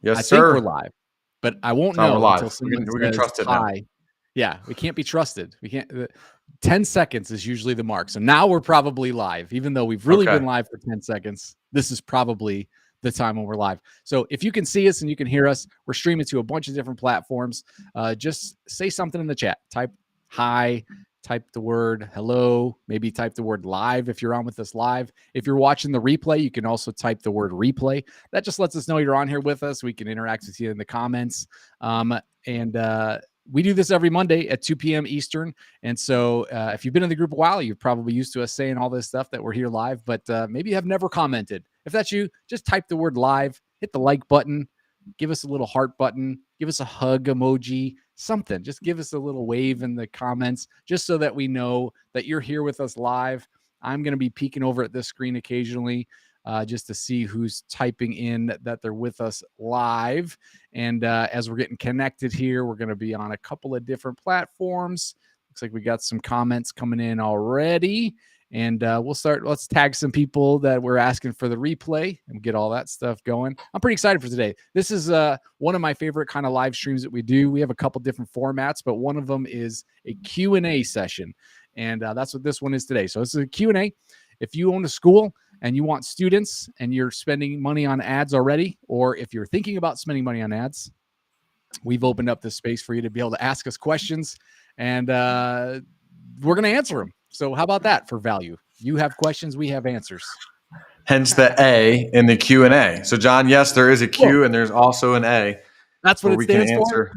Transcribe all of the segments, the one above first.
Yes, I think we're sir. live, but I won't We're know until live. someone We can says trust it now. hi. Yeah, we can't be trusted. We can't. 10 seconds is usually the mark. So now we're probably live, even though we've really been live for 10 seconds. This is probably the time when we're live. So if you can see us and you can hear us, we're streaming to a bunch of different platforms. Just say something in the chat. Type hi, type the word hello, maybe type the word live if you're on with us live. If you're watching the replay, you can also type the word replay. That just lets us know you're on here with us. We can interact with you in the comments. We do this every Monday at 2 p.m. Eastern. And so if you've been in the group a while, you're probably used to us saying all this stuff that we're here live, but maybe you have never commented. If that's you, just type the word live, hit the like button, give us a little heart button, give us a hug emoji, something. Just give us a little wave in the comments, just so that we know that you're here with us live. I'm going to be peeking over at this screen occasionally just to see who's typing in that they're with us live. And as we're getting connected here, we're going to be on a couple of different platforms. Looks like we got some comments coming in already. And we'll start. Let's tag some people that we're asking for the replay and get all that stuff going. I'm pretty excited for today. This is one of my favorite kind of live streams that we do. We have a couple different formats, but one of them is a Q&A session. And that's what this one is today. So this is a Q&A. If you own a school and you want students and you're spending money on ads already, or if you're thinking about spending money on ads, we've opened up this space for you to be able to ask us questions, and we're going to answer them. So how about that for value? You have questions, we have answers. Hence the A in the Q&A. So, John, yes, there is a Q and there's also an A. That's what it stands for?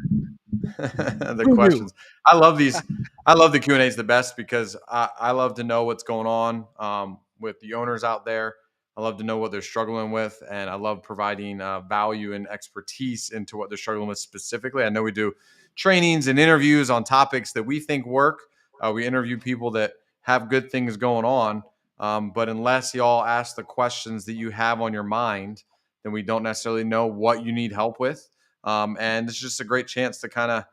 The questions. I love these. I love the Q&As the best because I love to know what's going on with the owners out there. I love to know what they're struggling with, and I love providing value and expertise into what they're struggling with specifically. I know we do trainings and interviews on topics that we think work. We interview people that have good things going on. But unless y'all ask the questions that you have on your mind, then we don't necessarily know what you need help with. And it's just a great chance to kind of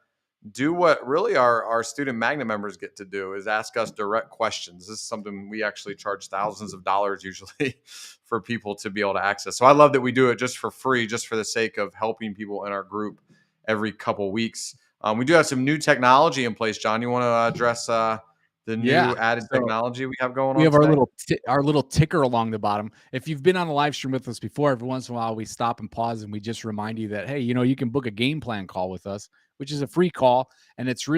do what really our student magnet members get to do, is ask us direct questions. This is something we actually charge thousands of dollars usually for people to be able to access. So I love that we do it just for free, just for the sake of helping people in our group every couple weeks. We do have some new technology in place. John, you want to address the new added technology we have going on? We have today? our little ticker along the bottom. If you've been on a live stream with us before, every once in a while we stop and pause and we just remind you that, hey, you can book a game plan call with us, which is a free call, and it's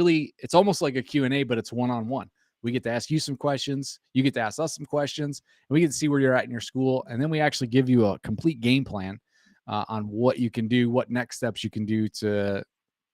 almost like a Q&A, but it's one-on-one. We get to ask you some questions, you get to ask us some questions, and we get to see where you're at in your school, and then we actually give you a complete game plan on what you can do, what next steps you can do to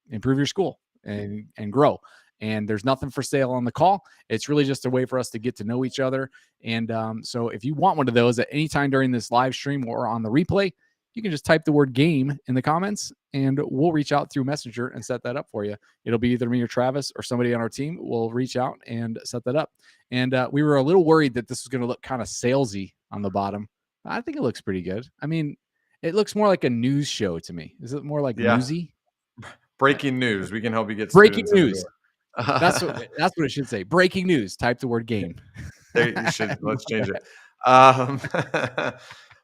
improve your school and grow. And there's nothing for sale on the call. It's really just a way for us to get to know each other. And so if you want one of those at any time during this live stream or on the replay, you can just type the word game in the comments and we'll reach out through Messenger and set that up for you. It'll be either me or Travis or somebody on our team will reach out and set that up. And we were a little worried that this was going to look kind of salesy on the bottom. I think it looks pretty good. I mean, it looks more like a news show to me. Is it more like newsy? Breaking news. We can help you get breaking students news. That's what it should say. Breaking news. Type the word game. You should. Let's change it.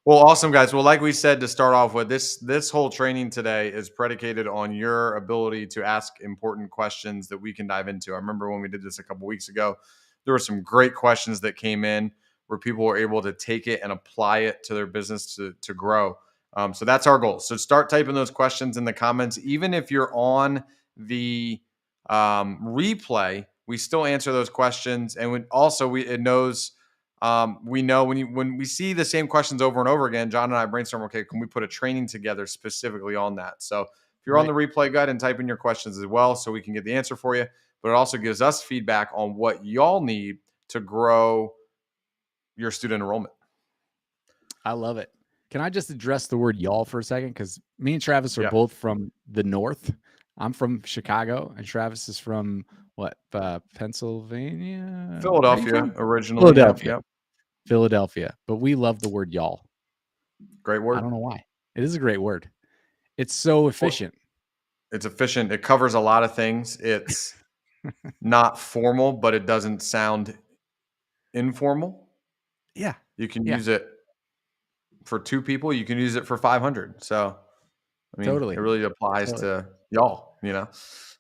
Well, awesome, guys. Well, like we said to start off with, this whole training today is predicated on your ability to ask important questions that we can dive into. I remember when we did this a couple weeks ago, there were some great questions that came in where people were able to take it and apply it to their business to grow. So that's our goal. So start typing those questions in the comments. Even if you're on the replay, we still answer those questions. And we know when we see the same questions over and over again, John and I brainstorm, okay, can we put a training together specifically on that? So if you're on the replay, go ahead and type in your questions as well so we can get the answer for you. But it also gives us feedback on what y'all need to grow your student enrollment. I love it. Can I just address the word y'all for a second? Because me and Travis are both from the North. I'm from Chicago, and Travis is from what? Pennsylvania? Philadelphia, originally. Philadelphia. But we love the word y'all. Great word. I don't know why. It is a great word. It's so efficient. It's efficient. It covers a lot of things. It's not formal, but it doesn't sound informal. Yeah. You can use it for 2 people. You can use it for 500. So I mean, it Totally. really applies Totally. to y'all,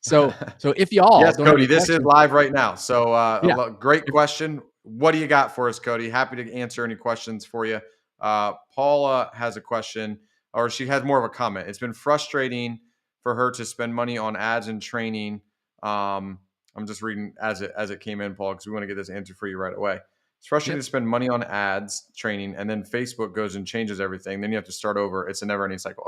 So if y'all Yes, don't have Cody, any this is questions, live right now. So, yeah, great if, question. What do you got for us, Cody? Happy to answer any questions for you. Paula has a question, or she has more of a comment. It's been frustrating for her to spend money on ads and training. I'm just reading as it came in, Paul, because we want to get this answer for you right away. It's frustrating yep. to spend money on ads, training, and then Facebook goes and changes everything. Then you have to start over. It's a never-ending cycle.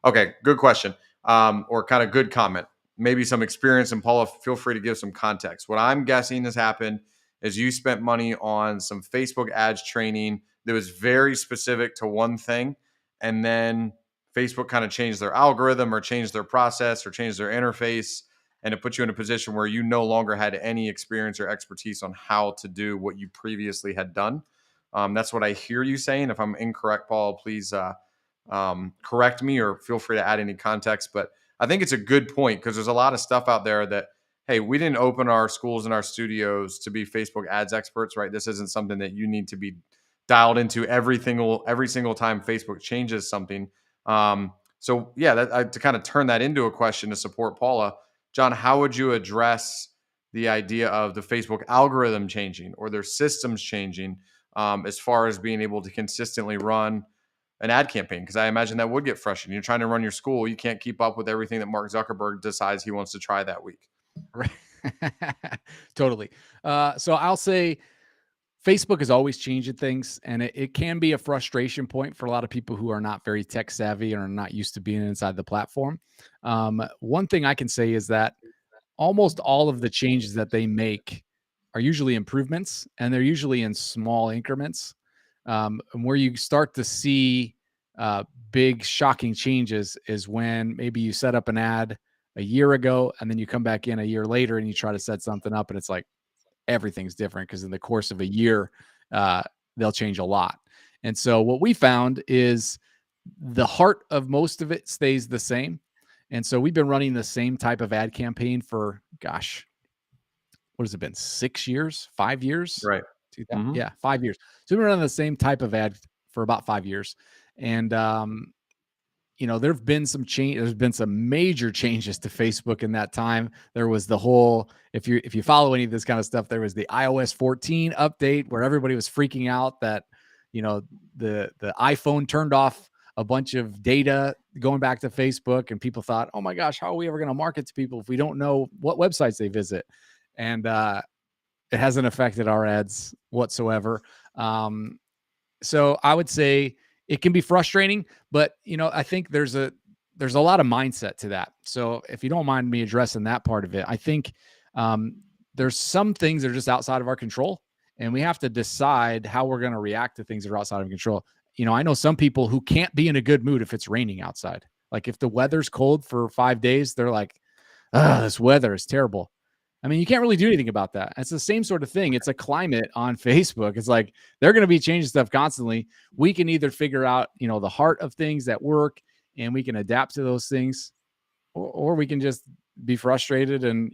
Okay, good question, or kind of good comment, maybe some experience. And Paula, feel free to give some context. What I'm guessing has happened is you spent money on some Facebook ads training that was very specific to one thing. And then Facebook kind of changed their algorithm or changed their process or changed their interface. And it put you in a position where you no longer had any experience or expertise on how to do what you previously had done. That's what I hear you saying. If I'm incorrect, Paul, please correct me or feel free to add any context. But I think it's a good point because there's a lot of stuff out there that, hey, we didn't open our schools and our studios to be Facebook ads experts, right? This isn't something that you need to be dialed into every single time Facebook changes something. So yeah, to kind of turn that into a question to support Paula, John, how would you address the idea of the Facebook algorithm changing or their systems changing, as far as being able to consistently run an ad campaign? Because I imagine that would get frustrating. You're trying to run your school, you can't keep up with everything that Mark Zuckerberg decides he wants to try that week. Right. Totally. So I'll say Facebook is always changing things, and it can be a frustration point for a lot of people who are not very tech savvy or are not used to being inside the platform. One thing I can say is that almost all of the changes that they make are usually improvements, and they're usually in small increments. And where you start to see uh, big shocking changes is when maybe you set up an ad a year ago and then you come back in a year later and you try to set something up and it's like everything's different because in the course of a year, uh, they'll change a lot. And so what we found is the heart of most of it stays the same. And so we've been running the same type of ad campaign for, gosh, what has it been? 6 years, 5 years? Right. Mm-hmm. Yeah, 5 years. So we've been running the same type of ad for about 5 years. And, there've been some change. There's been some major changes to Facebook in that time. There was the whole, if you follow any of this kind of stuff, there was the iOS 14 update where everybody was freaking out that, the iPhone turned off a bunch of data going back to Facebook, and people thought, oh my gosh, how are we ever going to market to people if we don't know what websites they visit? And it hasn't affected our ads whatsoever. So I would say it can be frustrating, but I think there's a lot of mindset to that. So if you don't mind me addressing that part of it, I think there's some things that are just outside of our control, and we have to decide how we're going to react to things that are outside of control. I know some people who can't be in a good mood if it's raining outside. Like if the weather's cold for 5 days, they're like, "Oh, this weather is terrible." I mean, you can't really do anything about that. It's the same sort of thing. It's a climate on Facebook. It's like they're going to be changing stuff constantly. We can either figure out, the heart of things that work and we can adapt to those things, or we can just be frustrated. And,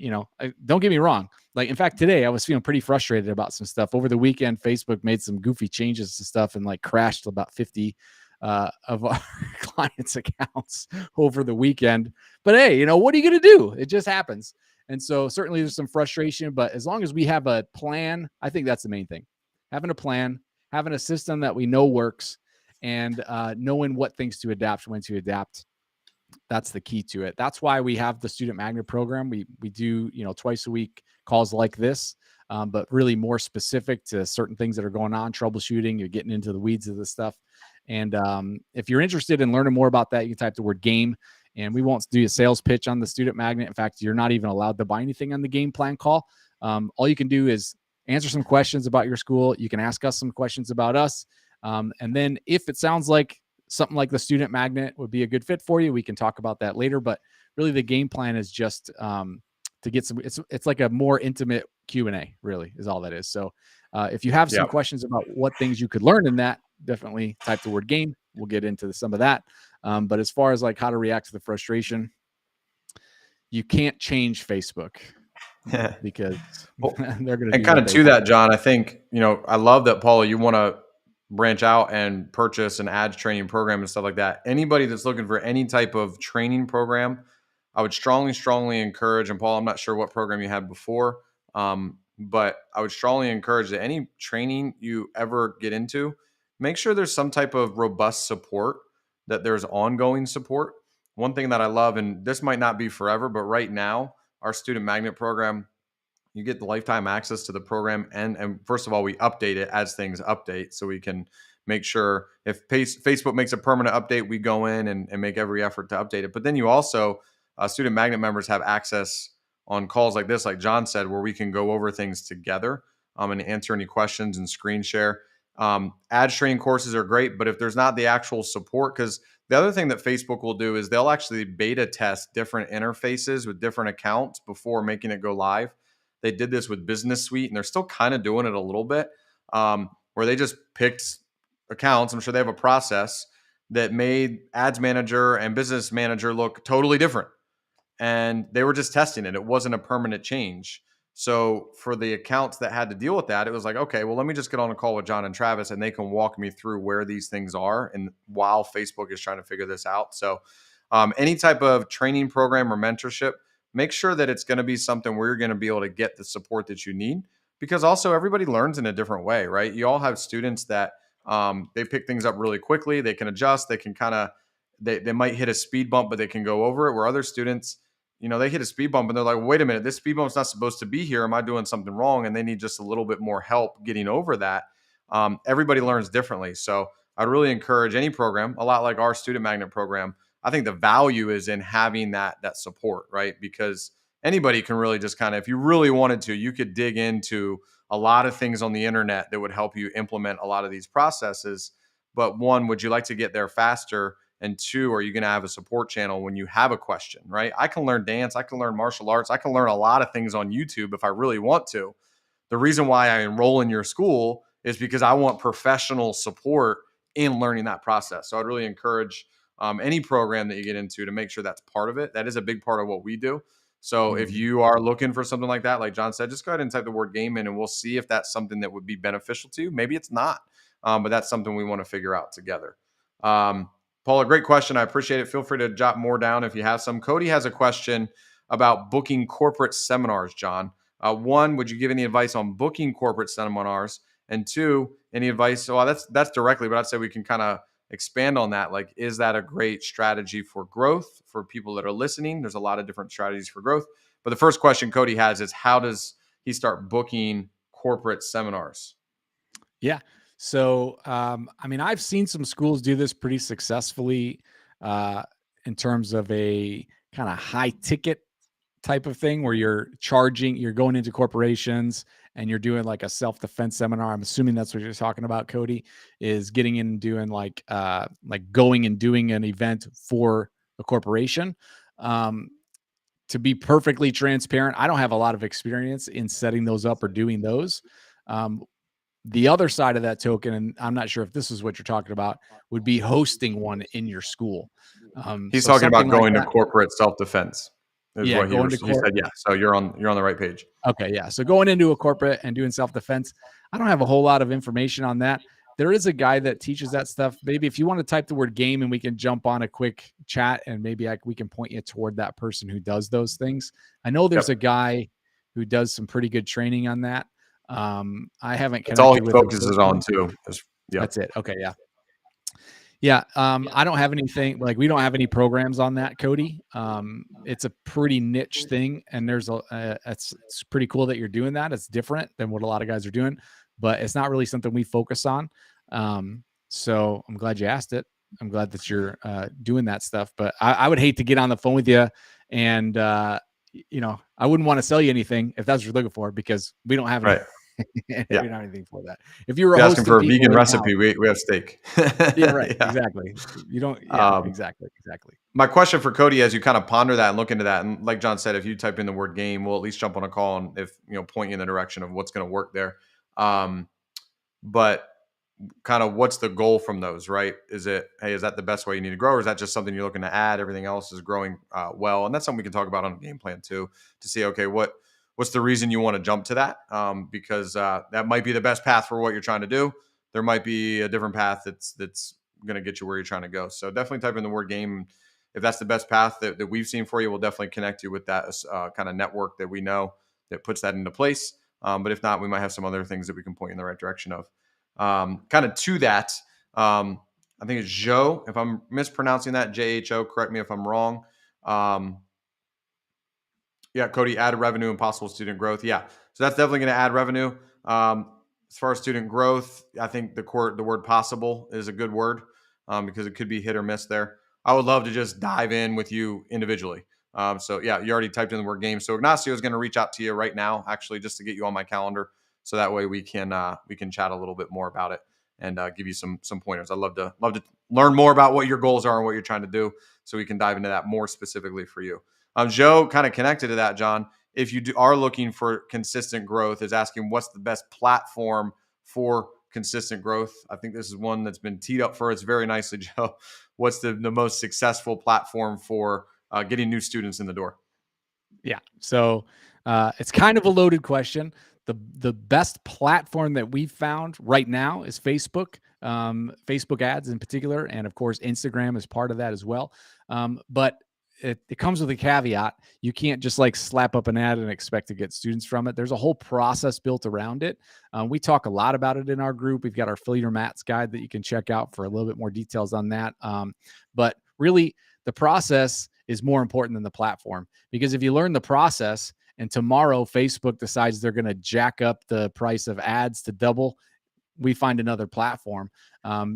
don't get me wrong. Like, in fact, today I was feeling pretty frustrated about some stuff. Over the weekend, Facebook made some goofy changes to stuff and like crashed about 50 of our clients' accounts over the weekend. But hey, what are you going to do? It just happens. And so certainly there's some frustration, but as long as we have a plan, I think that's the main thing. Having a plan, having a system that we know works, and knowing what things to adapt, when to adapt. That's the key to it. That's why we have the Student Magnet program. We do, twice a week calls like this, but really more specific to certain things that are going on, troubleshooting. You're getting into the weeds of this stuff. And if you're interested in learning more about that, you can type the word game, and we won't do a sales pitch on the Student Magnet. In fact, you're not even allowed to buy anything on the game plan call. All you can do is answer some questions about your school. You can ask us some questions about us. And then if it sounds like something like the Student Magnet would be a good fit for you, we can talk about that later. But really the game plan is just to get some, it's like a more intimate Q&A, really, is all that is. So if you have some questions about what things you could learn in that, definitely type the word game. We'll get into some of that. But as far as like how to react to the frustration, you can't change Facebook because Well, they're going to and do kind what of they to want. that, John, I think, I love that, Paula, you want to branch out and purchase an ads training program and stuff like that. Anybody that's looking for any type of training program, I would strongly encourage. And Paul, I'm not sure what program you had before, but I would strongly encourage that any training you ever get into, make sure there's some type of robust support, that there's ongoing support. One thing that I love, and this might not be forever, but right now, our student magnet program, you get the lifetime access to the program. And first of all, we update it as things update, so we can make sure if Facebook makes a permanent update, we go in and make every effort to update it. But then you also, student magnet members have access on calls like this, like John said, where we can go over things together, and answer any questions and screen share. Ads training courses are great, but if there's not the actual support, because the other thing that Facebook will do is they'll actually beta test different interfaces with different accounts before making it go live. They did this with Business Suite, and they're still kind of doing it a little bit, where they just picked accounts. I'm sure they have a process that made Ads Manager and Business Manager look totally different, and they were just testing it. It wasn't a permanent change. So for the accounts that had to deal with that, it was like, okay, well, let me just get on a call with John and Travis, and they can walk me through where these things are, and while Facebook is trying to figure this out. So any type of training program or mentorship, make sure that it's going to be something where you're going to be able to get the support that you need, because also everybody learns in a different way, right? You all have students that they pick things up really quickly. They can adjust. They can kind of, they might hit a speed bump, but they can go over it, where other students, they hit a speed bump and they're like, wait a minute, this speed bump's not supposed to be here. Am I doing something wrong? And they need just a little bit more help getting over that. Everybody learns differently. So I'd really encourage any program, a lot like our student magnet program. I think the value is in having that support, right? Because anybody can really just kind of, if you really wanted to, you could dig into a lot of things on the internet that would help you implement a lot of these processes. But one, would you like to get there faster? And two, are you going to have a support channel when you have a question, right? I can learn dance, I can learn martial arts, I can learn a lot of things on YouTube if I really want to. The reason why I enroll in your school is because I want professional support in learning that process. So I'd really encourage any program that you get into to make sure that's part of it. That is a big part of what we do. So if you are looking for something like that, like John said, just go ahead and type the word game in, and we'll see if that's something that would be beneficial to you. Maybe it's not, but that's something we want to figure out together. Paul, a great question. I appreciate it. Feel free to jot more down if you have some. Cody has a question about booking corporate seminars, John. One, would you give any advice on booking corporate seminars? And two, any advice? Well, that's directly, but I'd say we can kind of expand on that. Like, is that a great strategy for growth for people that are listening? There's a lot of different strategies for growth. But the first question Cody has is, how does he start booking corporate seminars? Yeah. So, I've seen some schools do this pretty successfully in terms of a kind of high ticket type of thing where you're going into corporations and you're doing like a self-defense seminar. I'm assuming that's what you're talking about, Cody, is getting in and doing like going and doing an event for a corporation. To be perfectly transparent, I don't have a lot of experience in setting those up or doing those. The other side of that token, and I'm not sure if this is what you're talking about, would be hosting one in your school. He's talking about going to corporate self-defense. Yeah, what he said. Yeah, so you're on the right page. Okay, yeah. So going into a corporate and doing self-defense, I don't have a whole lot of information on that. There is a guy that teaches that stuff. Maybe if you want to type the word game and we can jump on a quick chat and maybe we can point you toward that person who does those things. I know there's a guy who does some pretty good training on that. I haven't connected with him. That's all he focuses on too. That's it. Okay. Yeah. Yeah. I don't have anything we don't have any programs on that, Cody. It's a pretty niche thing, and it's pretty cool that you're doing that. It's different than what a lot of guys are doing, but it's not really something we focus on. So I'm glad you asked it. I'm glad that you're doing that stuff, but I would hate to get on the phone with you and, I wouldn't want to sell you anything if that's what you're looking for, because we don't have any. Right. We don't have anything for that. If you were asking for a vegan recipe, we have steak. Yeah, right. Yeah. Exactly. You don't. Yeah, exactly. My question for Cody, as you kind of ponder that and look into that, and like John said, if you type in the word game, we'll at least jump on a call and point you in the direction of what's going to work there. But kind of what's the goal from those, right? Is it, hey, is that the best way you need to grow? Or is that just something you're looking to add? Everything else is growing well. And that's something we can talk about on a game plan too, to see, okay, what's the reason you want to jump to that? Because that might be the best path for what you're trying to do. there might be a different path that's going to get you where you're trying to go. So definitely type in the word game. If that's the best path that we've seen for you, we'll definitely connect you with that kind of network that we know that puts that into place. But if not, we might have some other things that we can point you in the right direction of. Kind of to that, I think it's Joe. If I'm mispronouncing that, JHO, correct me if I'm wrong. Yeah, Cody, add revenue and possible student growth. Yeah, so that's definitely going to add revenue. As far as student growth, I think the word possible is a good word because it could be hit or miss there. I would love to just dive in with you individually. So yeah, you already typed in the word game. So Ignacio is going to reach out to you right now, actually, just to get you on my calendar, so that way we can chat a little bit more about it and give you some pointers. I'd love to learn more about what your goals are and what you're trying to do, so we can dive into that more specifically for you. Joe, kind of connected to that, John, if you are looking for consistent growth, is asking what's the best platform for consistent growth. I think this is one that's been teed up for us very nicely, Joe. What's the most successful platform for getting new students in the door? Yeah. So it's kind of a loaded question. The best platform that we've found right now is Facebook, Facebook ads in particular, and of course Instagram is part of that as well. But it comes with a caveat. You can't just like slap up an ad and expect to get students from it. There's a whole process built around it. We talk a lot about it in our group. We've got our Fill Your Mats guide that you can check out for a little bit more details on that. But really, the process is more important than the platform, because if you learn the process and tomorrow Facebook decides they're going to jack up the price of ads to double, we find another platform.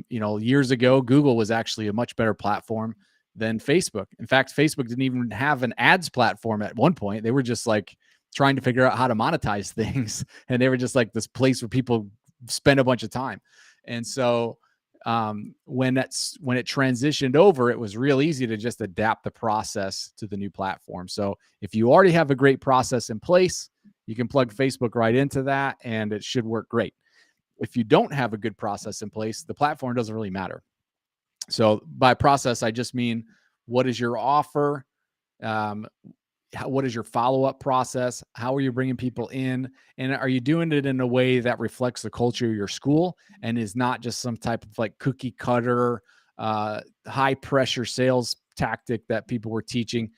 Years ago, Google was actually a much better platform than Facebook. In fact, Facebook didn't even have an ads platform at one point. They were just like trying to figure out how to monetize things. And they were just like this place where people spend a bunch of time. And so when it transitioned over, it was real easy to just adapt the process to the new platform. So if you already have a great process in place, you can plug Facebook right into that and it should work great. If you don't have a good process in place, the platform doesn't really matter. So by process, I just mean, what is your offer? What is your follow-up process? How are you bringing people in? And are you doing it in a way that reflects the culture of your school and is not just some type of like cookie cutter, high pressure sales tactic that people were teaching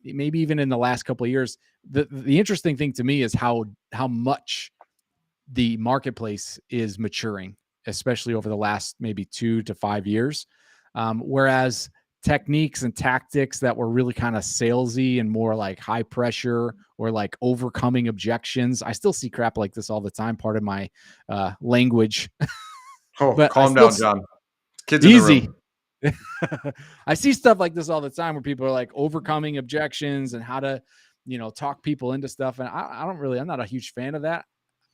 maybe even in the last couple of years. The interesting thing to me is how much the marketplace is maturing, especially over the last maybe 2 to 5 years. Whereas techniques and tactics that were really kind of salesy and more like high pressure or like overcoming objections, I still see crap like this all the time. Part of my language. Oh, But calm down, John. Kids easy. in the room. I see stuff like this all the time where people are like overcoming objections and how to, talk people into stuff. And I'm not a huge fan of that.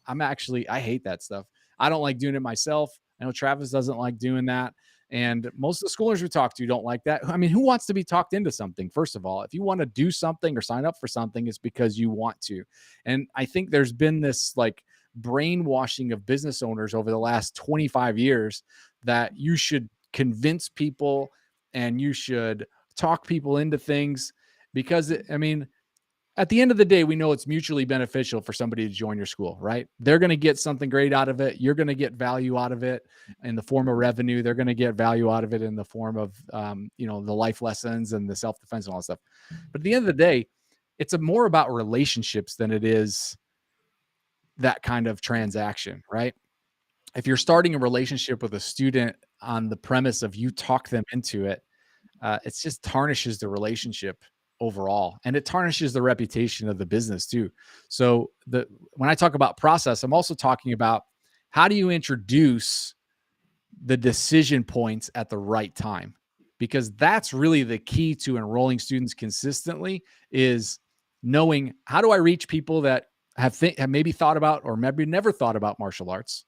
I hate that stuff. I don't like doing it myself. I know Travis doesn't like doing that. And most of the schoolers we talk to don't like that. I mean, who wants to be talked into something? First of all, if you want to do something or sign up for something, it's because you want to. And I think there's been this like brainwashing of business owners over the last 25 years that you should convince people and you should talk people into things because, at the end of the day, we know it's mutually beneficial for somebody to join your school, right? They're going to get something great out of it. You're going to get value out of it in the form of revenue. They're going to get value out of it in the form of, the life lessons and the self-defense and all that stuff. But at the end of the day, it's more about relationships than it is that kind of transaction, right? If you're starting a relationship with a student on the premise of you talk them into it, it just tarnishes the relationship overall, and it tarnishes the reputation of the business too. So when I talk about process, I'm also talking about how do you introduce the decision points at the right time, because that's really the key to enrolling students consistently, is knowing how do I reach people that have maybe thought about or maybe never thought about martial arts,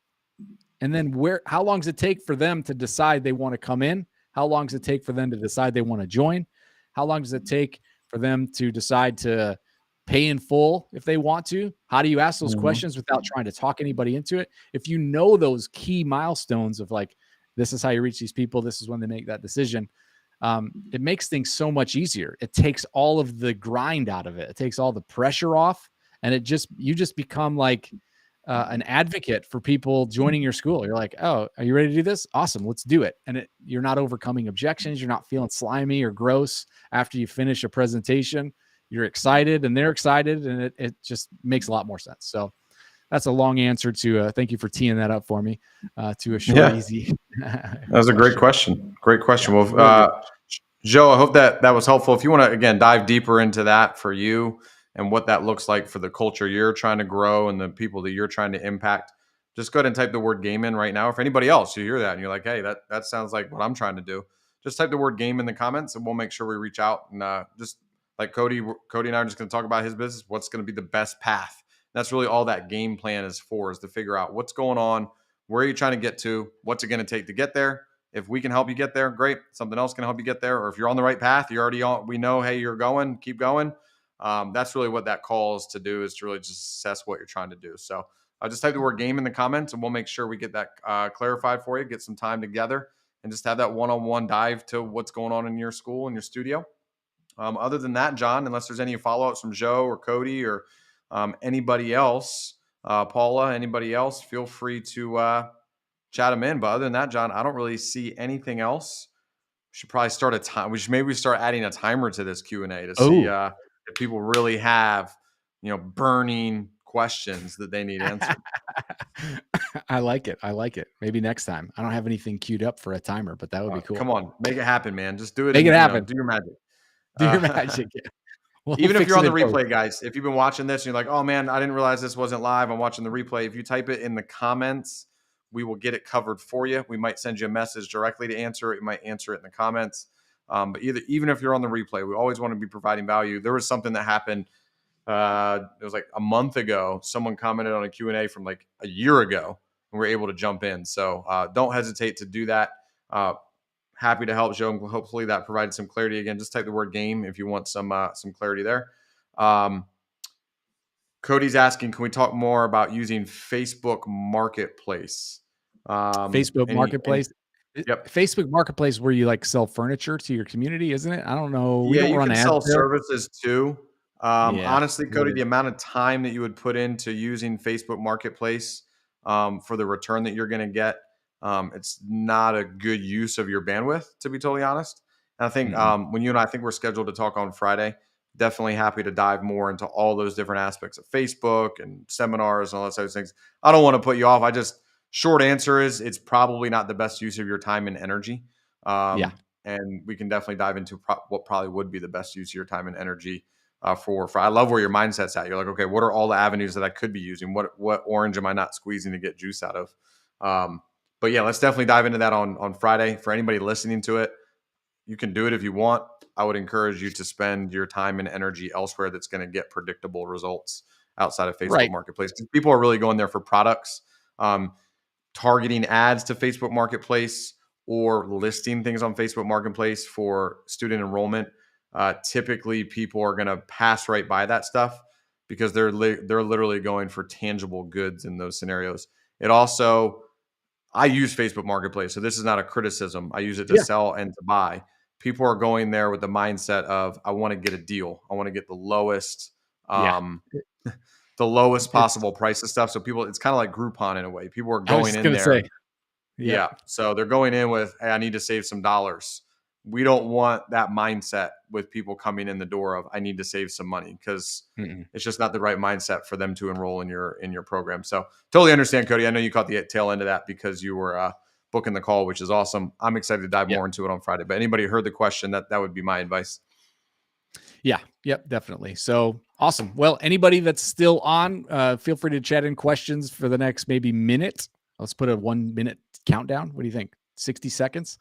and then how long does it take for them to decide they want to come in? How long does it take for them to decide they want to join? How long does it take for them to decide to pay in full if they want to? How do you ask those questions without trying to talk anybody into it? If you know those key milestones of like, this is how you reach these people, this is when they make that decision, it makes things so much easier. It takes all of the grind out of it. It takes all the pressure off, and you just become like an advocate for people joining your school. You're like, oh, are you ready to do this? Awesome, let's do it. And you're not overcoming objections. You're not feeling slimy or gross after you finish a presentation. You're excited and they're excited, and it just makes a lot more sense. So that's a long answer to thank you for teeing that up for me to a short, easy. That was a great question. Great question. Yeah, Well, Joe, I hope that was helpful. If you want to, again, dive deeper into that for you and what that looks like for the culture you're trying to grow and the people that you're trying to impact, just go ahead and type the word game in right now. If anybody else, you hear that and you're like, hey, that sounds like what I'm trying to do, just type the word game in the comments and we'll make sure we reach out. And just like Cody and I are just going to talk about his business, what's going to be the best path. That's really all that game plan is for, is to figure out what's going on, where are you trying to get to, what's it going to take to get there. If we can help you get there, great. Something else can help you get there. Or if you're on the right path, you're already on, we know, hey, you're going, keep going. That's really what that calls to do, is to really just assess what you're trying to do. So just type the word game in the comments and we'll make sure we get that clarified for you, get some time together and just have that one-on-one dive to what's going on in your school and your studio. Other than that, John, unless there's any follow-ups from Joe or Cody or anybody else, Paula, anybody else, feel free to chat them in. But other than that, John, I don't really see anything else. We should probably start a time. Maybe start adding a timer to this Q&A to see if people really have, burning questions that they need answered. I like it. Maybe next time. I don't have anything queued up for a timer, but that would be cool. Come on, make it happen, man. Just do it. Make it happen. Do your magic. Do your magic. Even if you're on the replay, guys, if you've been watching this and you're like, oh man, I didn't realize this wasn't live, I'm watching the replay. If you type it in the comments, we will get it covered for you. We might send you a message directly to answer it. We might answer it in the comments. But even if you're on the replay, we always want to be providing value. There was something that happened. It was like a month ago. Someone commented on a Q&A from like a year ago, and we were able to jump in. So don't hesitate to do that. Happy to help, Joe, and hopefully that provided some clarity. Again, just type the word game if you want some clarity there. Cody's asking, can we talk more about using Facebook Marketplace? Facebook Marketplace? Yep. Facebook Marketplace, where you like sell furniture to your community, isn't it? I don't know. We don't run ads. Sell services too. Honestly, Cody, the amount of time that you would put into using Facebook Marketplace for the return that you're going to get, it's not a good use of your bandwidth, to be totally honest. And I think when you and I think we're scheduled to talk on Friday, definitely happy to dive more into all those different aspects of Facebook and seminars and all those things. I don't want to put you off. Short answer is it's probably not the best use of your time and energy. And we can definitely dive into what probably would be the best use of your time and energy for I love where your mindset's at. You're like, okay, what are all the avenues that I could be using? What orange am I not squeezing to get juice out of? But yeah, let's definitely dive into that on Friday. For anybody listening to it, you can do it if you want. I would encourage you to spend your time and energy elsewhere that's going to get predictable results outside of Facebook Marketplace. People are really going there for products, targeting ads to Facebook Marketplace or listing things on Facebook Marketplace for student enrollment. Typically, people are going to pass right by that stuff because they're literally going for tangible goods in those scenarios. It also, I use Facebook Marketplace, so this is not a criticism. I use it to sell and to buy. People are going there with the mindset of, I want to get a deal. I want to get the lowest, the lowest possible price of stuff. So people, it's kind of like Groupon in a way. People are going in there. So they're going in with, hey, I need to save some dollars. We don't want that mindset with people coming in the door of, I need to save some money, because it's just not the right mindset for them to enroll in your program. So totally understand, Cody. I know you caught the tail end of that because you were booking the call, which is awesome. I'm excited to dive more into it on Friday. But anybody who heard the question, that would be my advice. Yeah. Yep. Definitely. So awesome. Well, anybody that's still on, feel free to chat in questions for the next maybe minute. Let's put a 1 minute countdown. What do you think? 60 seconds.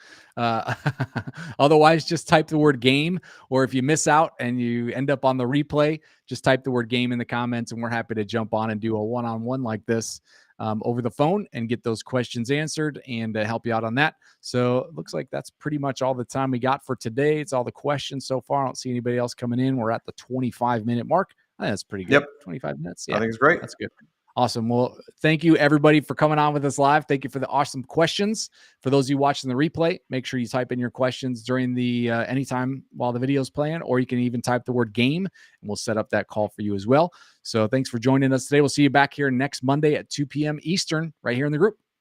Otherwise, just type the word game, or if you miss out and you end up on the replay, just type the word game in the comments, and we're happy to jump on and do a one-on-one like this over the phone and get those questions answered and help you out on that. So it looks like that's pretty much all the time we got for today. It's all the questions so far. I don't see anybody else coming in. We're at the 25-minute mark. I think that's pretty good. 25 minutes. I think it's great. That's good. Awesome. Well, thank you everybody for coming on with us live. Thank you for the awesome questions. For those of you watching the replay, make sure you type in your questions during the anytime while the video is playing, or you can even type the word game and we'll set up that call for you as well. So thanks for joining us today. We'll see you back here next Monday at 2 p.m. Eastern right here in the group.